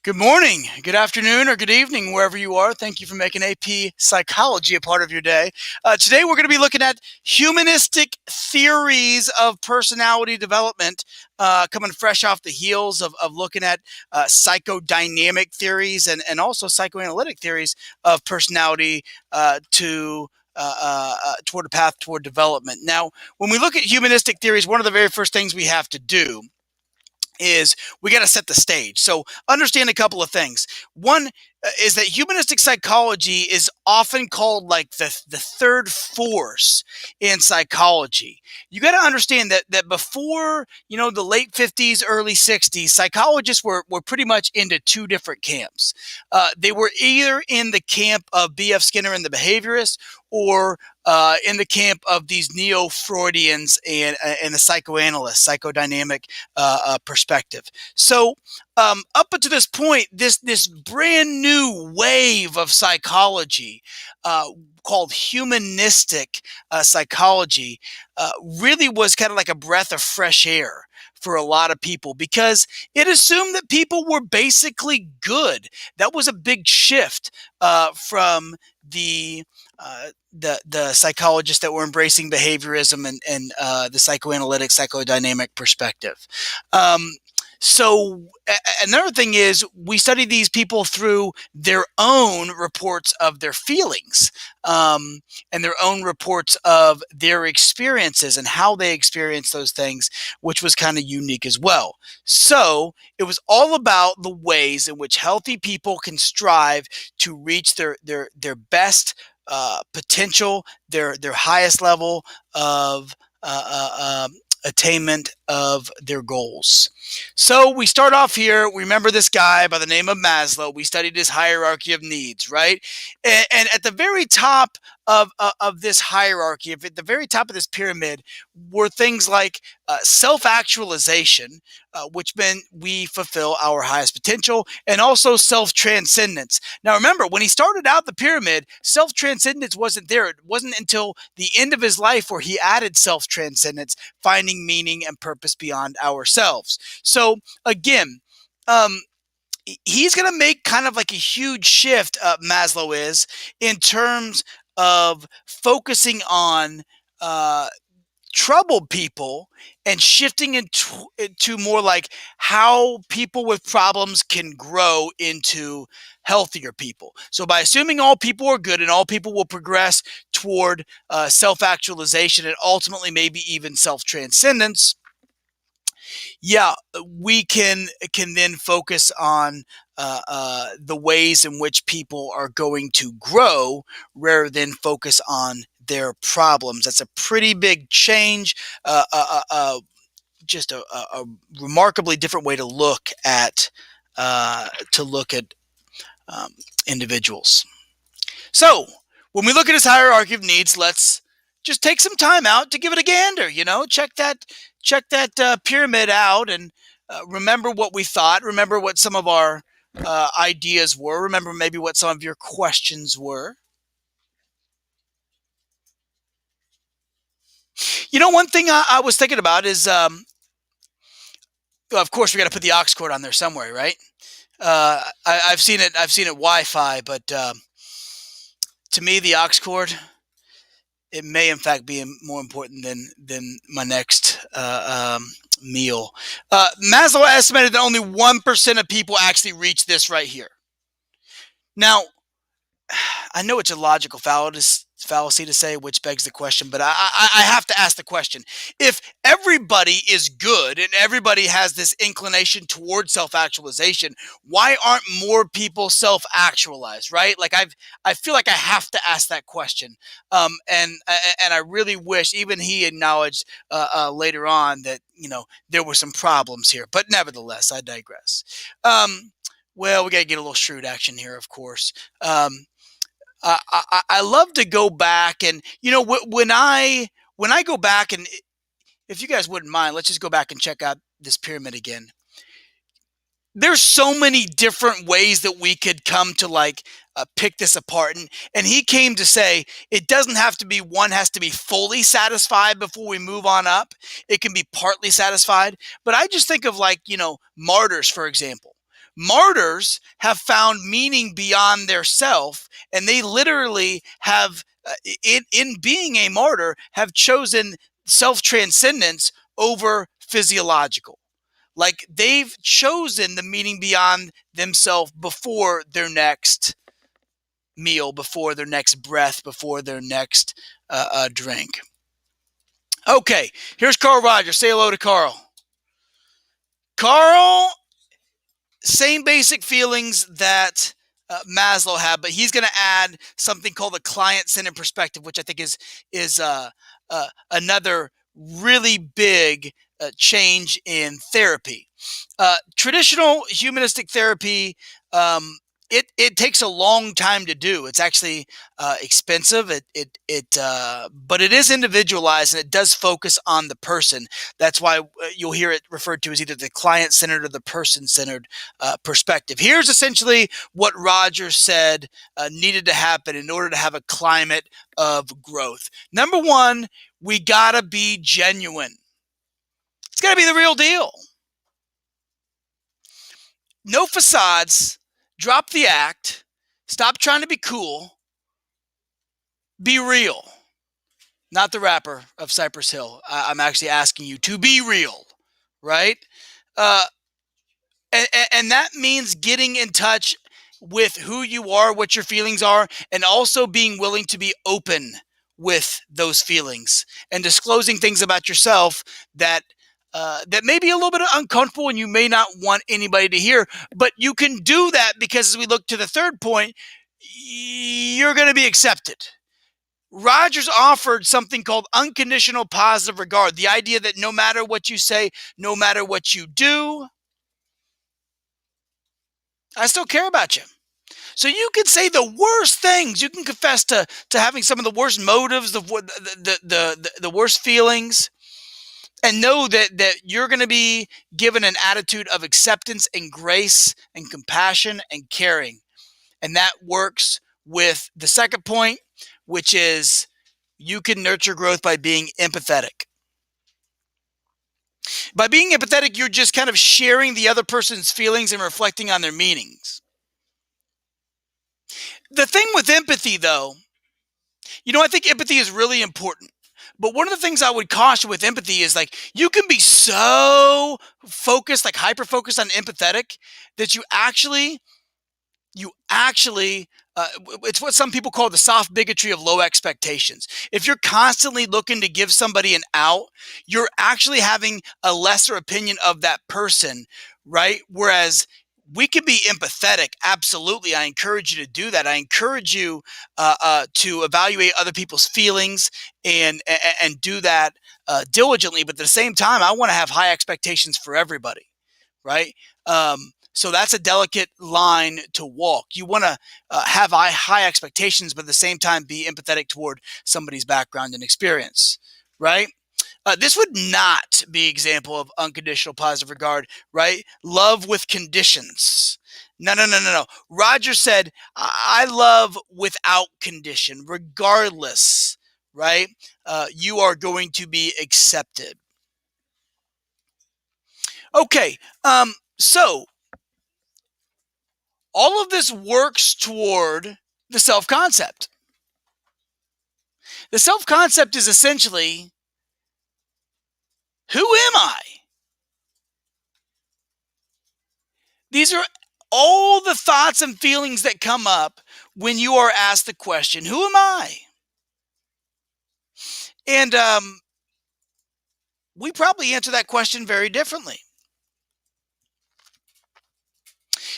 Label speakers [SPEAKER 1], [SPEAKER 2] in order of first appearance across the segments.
[SPEAKER 1] Good morning, good afternoon, or good evening, wherever you are. Thank you for making AP Psychology a part of your day. Today, we're going to be looking at humanistic theories of personality development, coming fresh off the heels of looking at psychodynamic theories and also psychoanalytic theories of personality toward a path toward development. Now, when we look at humanistic theories, one of the very first things we have to do is we got to set the stage. So understand a couple of things. One is that humanistic psychology is often called like the third force in psychology. You got to understand that before the late 50s, early 60s, psychologists were pretty much into two different camps. They were either in the camp of B.F. Skinner and the behaviorists, or in the camp of these neo-Freudians and the psychoanalysts, psychodynamic perspective. So up until this point, this brand new wave of psychology called humanistic psychology really was kind of like a breath of fresh air for a lot of people because it assumed that people were basically good. That was a big shift from the psychologists that were embracing behaviorism and the psychoanalytic psychodynamic perspective. So another thing is we study these people through their own reports of their feelings, and their own reports of their experiences and how they experience those things, which was kind of unique as well. So it was all about the ways in which healthy people can strive to reach their best potential, their highest level of attainment of their goals. So we start off here. We remember this guy by the name of Maslow. We studied his hierarchy of needs, right? And at the very top of this hierarchy, at the very top of this pyramid, were things like self-actualization, which meant we fulfill our highest potential, and also self-transcendence. Now, remember, when he started out the pyramid, self-transcendence wasn't there. It wasn't until the end of his life where he added self-transcendence, finding meaning and purpose beyond ourselves. So, again, he's going to make kind of like a huge shift, Maslow is, in terms of focusing on troubled people and shifting into more like how people with problems can grow into healthier people. So by assuming all people are good and all people will progress toward self-actualization and ultimately maybe even self-transcendence, yeah, we can then focus on the ways in which people are going to grow rather than focus on their problems. That's a pretty big change. Just a remarkably different way to look at um, individuals. So when we look at his hierarchy of needs, let's just take some time out to give it a gander. Check that pyramid out and remember what we thought. Remember what some of our ideas were. Remember maybe what some of your questions were. One thing I was thinking about is, well, of course, we got to put the aux cord on there somewhere, right? I've seen it. I've seen it Wi-Fi, but to me, the aux cord, it may in fact be more important than my next meal. Maslow estimated that only 1% of people actually reach this right here. Now, I know it's a logical fallacy to say, which begs the question, but I have to ask the question. If everybody is good and everybody has this inclination toward self-actualization, why aren't more people self-actualized, right? Like I feel like I have to ask that question. And I really wish, even he acknowledged later on that, there were some problems here, but nevertheless, I digress. Well, we got to get a little shrewd action here, of course. I love to go back and when I go back, and if you guys wouldn't mind, let's just go back and check out this pyramid again. There's so many different ways that we could come to pick this apart, and he came to say it doesn't have to be one has to be fully satisfied before we move on up. It can be partly satisfied, but I just think of martyrs, for example. Martyrs have found meaning beyond their self, and they literally have, in being a martyr, have chosen self-transcendence over physiological. Like they've chosen the meaning beyond themselves before their next meal, before their next breath, before their next drink. Okay, here's Carl Rogers. Say hello to Carl. Carl, same basic feelings that Maslow had, but he's going to add something called the client-centered perspective, which I think is another really big change in therapy. Traditional humanistic therapy, it takes a long time to do. It's actually expensive. But it is individualized, and it does focus on the person. That's why you'll hear it referred to as either the client-centered or the person-centered perspective. Here's essentially what Rogers said needed to happen in order to have a climate of growth. Number one, we gotta be genuine. It's gotta be the real deal. No facades. Drop the act. Stop trying to be cool. Be real. Not the rapper of Cypress Hill. I'm actually asking you to be real, right? Uh, and that means getting in touch with who you are, what your feelings are, and also being willing to be open with those feelings and disclosing things about yourself that that may be a little bit uncomfortable and you may not want anybody to hear, but you can do that because as we look to the third point, you're going to be accepted. Rogers offered something called unconditional positive regard, the idea that no matter what you say, no matter what you do, I still care about you. So you can say the worst things. You can confess to having some of the worst motives, the worst feelings, and know that you're going to be given an attitude of acceptance and grace and compassion and caring. And that works with the second point, which is you can nurture growth by being empathetic. By being empathetic, you're just kind of sharing the other person's feelings and reflecting on their meanings. The thing with empathy, though, I think empathy is really important. But one of the things I would caution with empathy is like you can be so focused, like hyper focused on empathetic, that you actually it's what some people call the soft bigotry of low expectations. If you're constantly looking to give somebody an out, you're actually having a lesser opinion of that person, right? Whereas we can be empathetic. Absolutely. I encourage you to do that. I encourage you to evaluate other people's feelings and do that diligently. But at the same time, I want to have high expectations for everybody, right? So that's a delicate line to walk. You want to have high expectations, but at the same time be empathetic toward somebody's background and experience, right? This would not be example of unconditional positive regard, right? Love with conditions. No, no, no, no, no. Roger said, I love without condition, regardless, right? You are going to be accepted. Okay, so all of this works toward the self-concept. The self-concept is essentially, who am I? These are all the thoughts and feelings that come up when you are asked the question, who am I? And we probably answer that question very differently.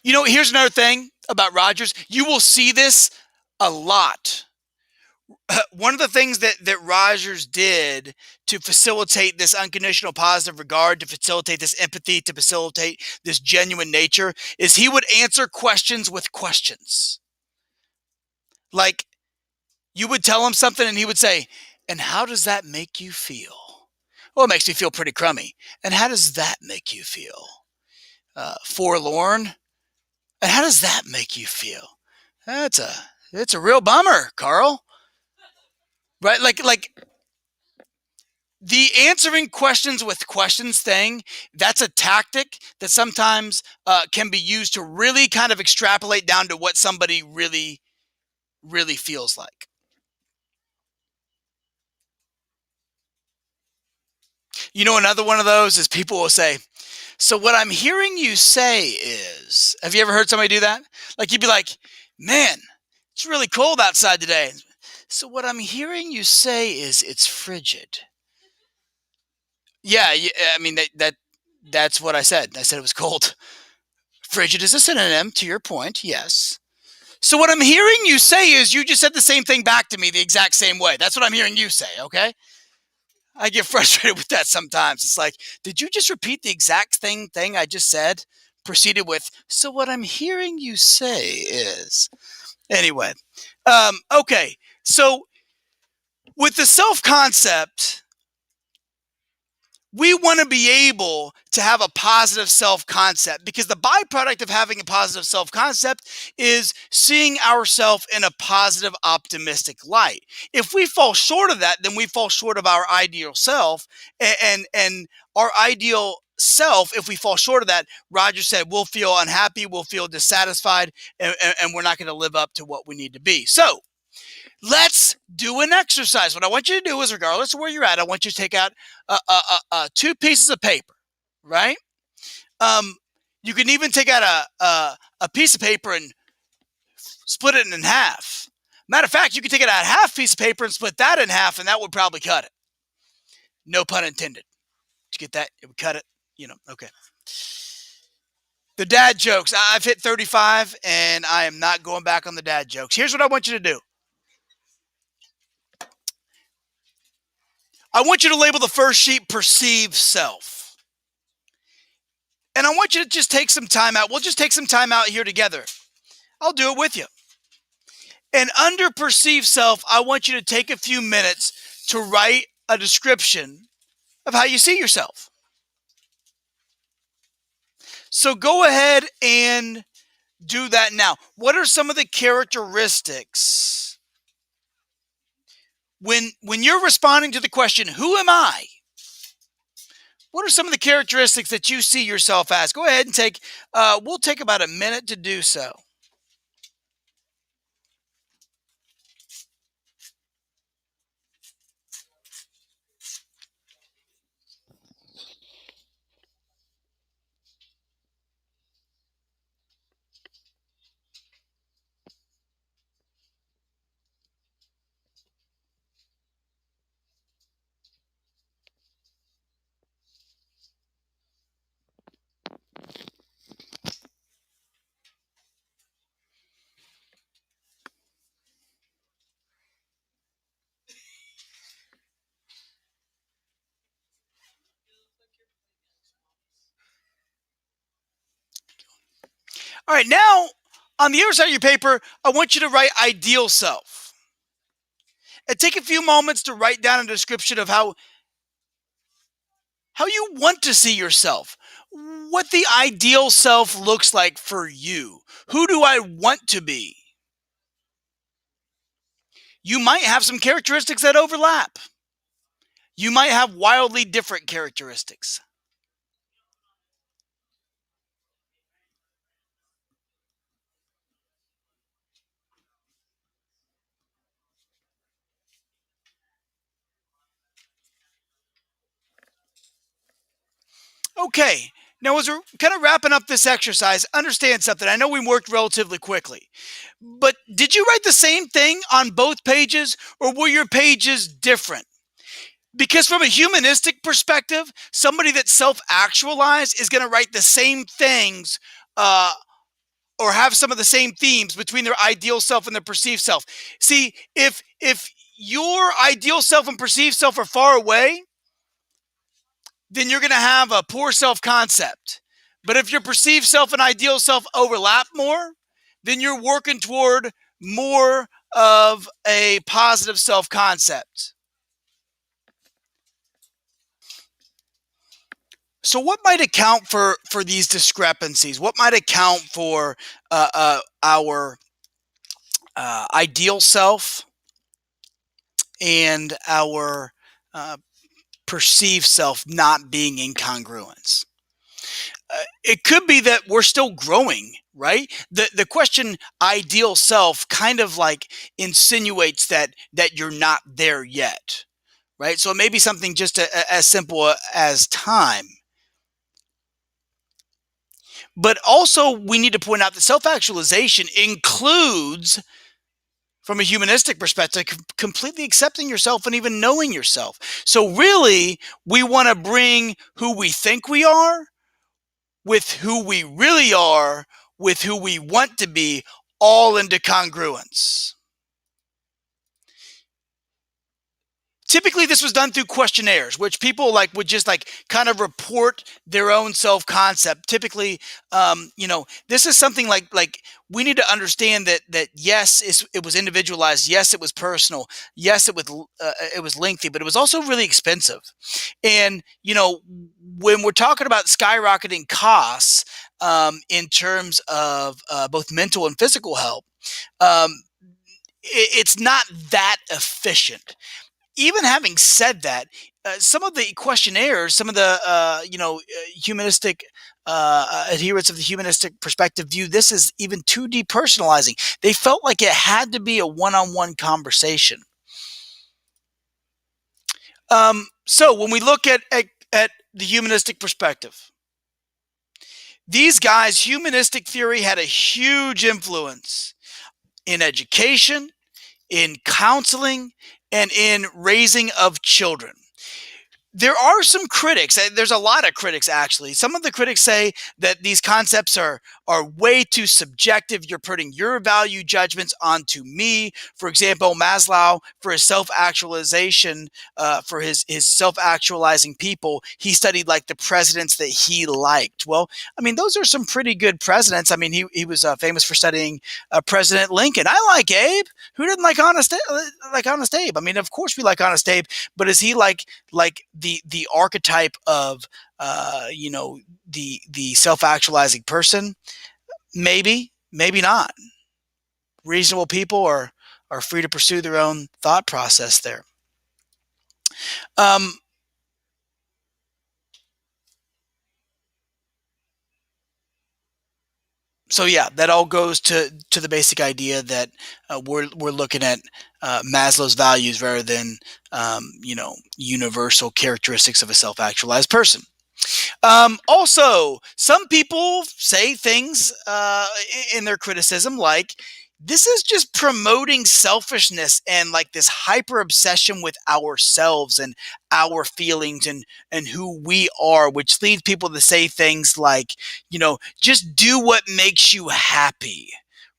[SPEAKER 1] Here's another thing about Rogers. You will see this a lot. One of the things that Rogers did to facilitate this unconditional positive regard, to facilitate this empathy, to facilitate this genuine nature, is he would answer questions with questions. Like, you would tell him something and he would say, and how does that make you feel? Well, it makes me feel pretty crummy. And how does that make you feel? Forlorn? And how does that make you feel? It's a real bummer, Carl. Right? Like The answering questions with questions thing, that's a tactic that sometimes can be used to really kind of extrapolate down to what somebody really feels like. You know, another one of those is people will say, so what I'm hearing you say is, have you ever heard somebody do that? Like you'd be like, man, it's really cold outside today. So what I'm hearing you say is it's frigid. Yeah, I mean that's what I said. I said it was cold. Frigid is a synonym to your point, yes. So what I'm hearing you say is you just said the same thing back to me the exact same way. That's what I'm hearing you say, okay? I get frustrated with that sometimes. It's like, did you just repeat the exact thing I just said? Proceeded with, so what I'm hearing you say is. Anyway, okay. So with the self concept, we want to be able to have a positive self concept because the byproduct of having a positive self concept is seeing ourselves in a positive, optimistic light. If we fall short of that, then we fall short of our ideal self. And our ideal self, if we fall short of that, Roger said, we'll feel unhappy, we'll feel dissatisfied, and we're not going to live up to what we need to be. So, let's do an exercise. What I want you to do is, regardless of where you're at, I want you to take out two pieces of paper, right? Um, you can even take out a piece of paper and split it in half. Matter of fact, you can take it out a half piece of paper and split that in half, and that would probably cut it. No pun intended. Did you get that? It would cut it. You know, okay. The dad jokes. I've hit 35, and I am not going back on the dad jokes. Here's what I want you to do. I want you to label the first sheet perceived self. And I want you to just take some time out. We'll just take some time out here together. I'll do it with you. And under perceived self, I want you to take a few minutes to write a description of how you see yourself. So go ahead and do that now. What are some of the characteristics when you're responding to the question, who am I? What are some of the characteristics that you see yourself as? Go ahead and we'll take about a minute to do so. All right, now on the other side of your paper, I want you to write ideal self. And take a few moments to write down a description of how you want to see yourself. What the ideal self looks like for you. Who do I want to be? You might have some characteristics that overlap. You might have wildly different characteristics. Okay, now as we're kind of wrapping up this exercise, understand something. I know we worked relatively quickly, but did you write the same thing on both pages or were your pages different? Because from a humanistic perspective, somebody that's self-actualized is going to write the same things or have some of the same themes between their ideal self and their perceived self. See, if your ideal self and perceived self are far away, then you're going to have a poor self-concept. But if your perceived self and ideal self overlap more, then you're working toward more of a positive self-concept. So, what might account for these discrepancies? What might account for our ideal self and our perceived self not being in congruence. It could be that we're still growing, right? The question ideal self kind of like insinuates that you're not there yet, right? So it may be something just as simple as time. But also, we need to point out that self-actualization includes, from a humanistic perspective, completely accepting yourself and even knowing yourself. So really, we want to bring who we think we are with who we really are, with who we want to be, all into congruence. Typically, this was done through questionnaires, which people like would just like kind of report their own self-concept. Typically, this is something like we need to understand that yes, it was individualized. Yes, it was personal. Yes, it was lengthy, but it was also really expensive. And when we're talking about skyrocketing costs in terms of both mental and physical health, um, it's not that efficient. Even having said that, some of the questionnaires, some of the humanistic adherents of the humanistic perspective view this as even too depersonalizing. They felt like it had to be a one-on-one conversation. So when we look at the humanistic perspective, these guys, humanistic theory had a huge influence in education, in counseling, and in raising of children. There are some critics. There's a lot of critics, actually. Some of the critics say that these concepts are way too subjective. You're putting your value judgments onto me. For example, Maslow, for his self-actualization, for his self-actualizing people, he studied like the presidents that he liked. Well, I mean, those are some pretty good presidents. I mean, he was famous for studying President Lincoln. I like Abe. Who didn't like Honest Abe? I mean, of course we like Honest Abe, but is he like the archetype of the self-actualizing person? Maybe not. Reasonable people are free to pursue their own thought process there. So yeah, that all goes to the basic idea that we're looking at Maslow's values rather than universal characteristics of a self-actualized person. Also, some people say things in their criticism like, this is just promoting selfishness and like this hyper obsession with ourselves and our feelings and who we are, which leads people to say things like, just do what makes you happy,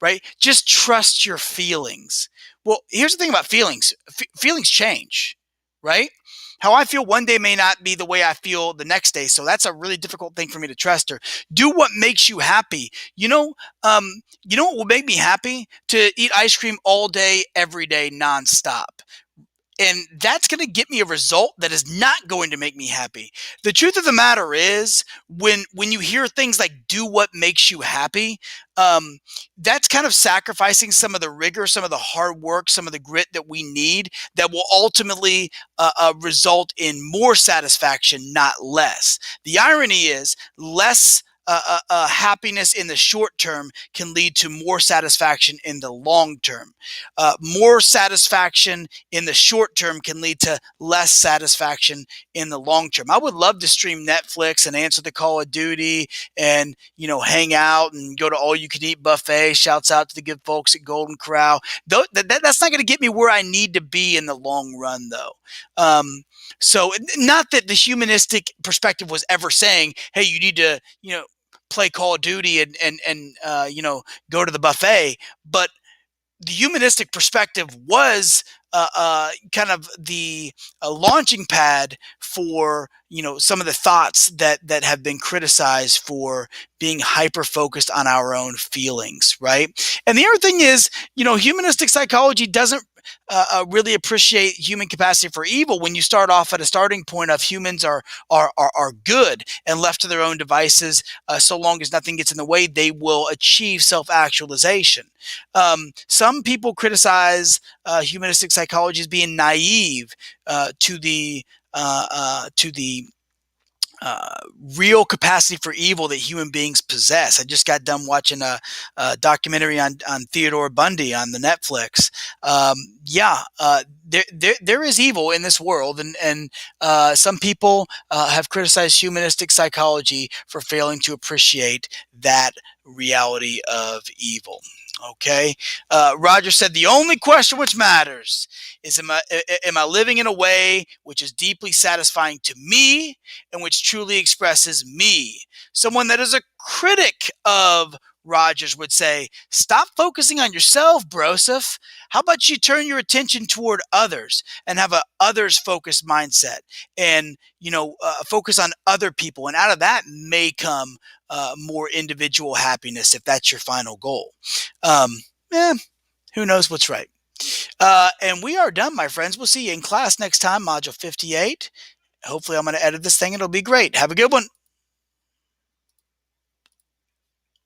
[SPEAKER 1] right? Just trust your feelings. Well, here's the thing about feelings. Feelings change, right? How I feel one day may not be the way I feel the next day. So that's a really difficult thing for me to trust her. Do what makes you happy. What will make me happy? To eat ice cream all day, every day, nonstop. And that's going to get me a result that is not going to make me happy. The truth of the matter is, when you hear things like "do what makes you happy," that's kind of sacrificing some of the rigor, some of the hard work, some of the grit that we need, that will ultimately result in more satisfaction, not less. The irony is, less happiness in the short term can lead to more satisfaction in the long term. More satisfaction in the short term can lead to less satisfaction in the long term. I would love to stream Netflix and answer the Call of Duty and hang out and go to all you can eat buffet. Shouts out to the good folks at Golden Corral. That's not going to get me where I need to be in the long run, though. So not that the humanistic perspective was ever saying, hey, you need to play Call of Duty and go to the buffet, but the humanistic perspective was kind of the launching pad for some of the thoughts that have been criticized for being hyper focused on our own feelings, right? And the other thing is, humanistic psychology doesn't really appreciate human capacity for evil. When you start off at a starting point of humans are good and left to their own devices, so long as nothing gets in the way, they will achieve self-actualization. Some people criticize humanistic psychology as being naive to the to the uh, real capacity for evil that human beings possess. I just got done watching a documentary on Theodore Bundy on the Netflix. Yeah, there is evil in this world, and some people have criticized humanistic psychology for failing to appreciate that reality of evil. Okay, Roger said the only question which matters is am I living in a way which is deeply satisfying to me and which truly expresses me. Someone that is a critic of Rogers would say, stop focusing on yourself, Broseph. How about you turn your attention toward others and have a others focused mindset and, focus on other people. And out of that may come more individual happiness if that's your final goal. Um, eh, who knows what's right? And we are done, my friends. We'll see you in class next time, Module 58. Hopefully, I'm going to edit this thing. It'll be great. Have a good one.